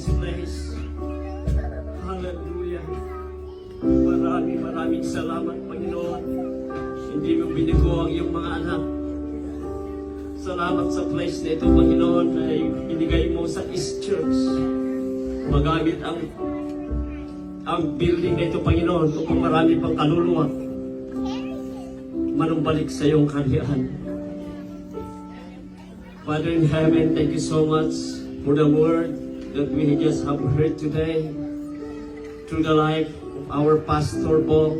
this place. Hallelujah. Maraming salamat, Panginoon. Hindi mo binigo ang iyong mga anak. Salamat sa place na ito, Panginoon, na binigay mo sa East Church. Magamit ang building na ito, Panginoon, upang marami pang kaluluwa manumbalik sa iyong kaharian. Father in heaven, thank you so much for the word that we just have heard today through the life of our Pastor Paul.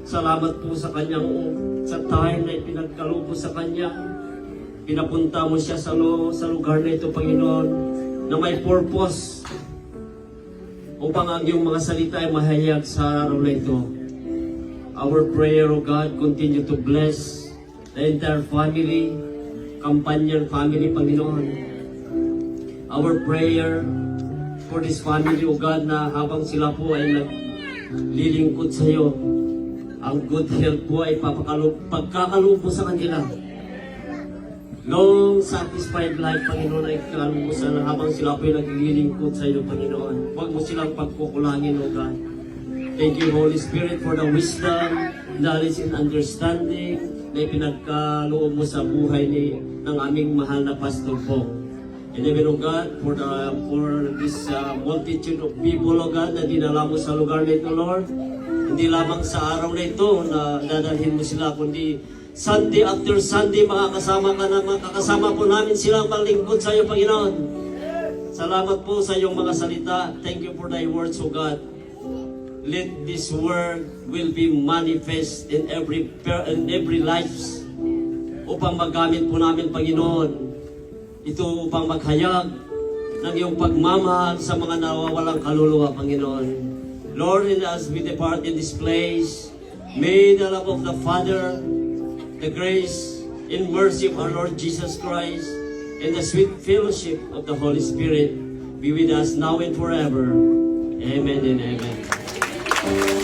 Salamat po sa kanyang sa time na ipinagkalupo sa kanya. Pinapunta mo siya sa lugar na ito, Panginoon, na may purpose upang ang iyong mga salita ay mahayag sa araw na ito. Our prayer, O God, continue to bless the entire family, companion family, Panginoon. Our prayer for this family, O God, na habang sila po ay naglilingkod sa iyo, ang good health po ay pagkakalupo sa kanila. Long satisfied life, Panginoon, ay kalupo sa habang sila po ay naglilingkod sa iyo, Panginoon. Huwag mo silang pagkukulangin, O God. Thank you, Holy Spirit, for the wisdom, knowledge, and understanding na ipinagkaloob mo sa buhay ng aming mahal na Pastor po. And even, O God, for this multitude of people, O God, na dinala mo sa lugar na ito, Lord. Hindi lamang sa araw na ito na dadalhin mo sila, kundi Sunday after Sunday, makakasama po namin silang maglingkod sa iyo, Panginoon. Salamat po sa iyong mga salita. Thank you for thy words, O God. Let this word will be manifest in every lives upang magamit po namin, Panginoon. Ito upang maghayag ng iyong pagmamahal sa mga nawawalang kaluluwa, Panginoon. Lord, and as we depart in this place, may the love of the Father, the grace and mercy of our Lord Jesus Christ, and the sweet fellowship of the Holy Spirit be with us now and forever. Amen and amen.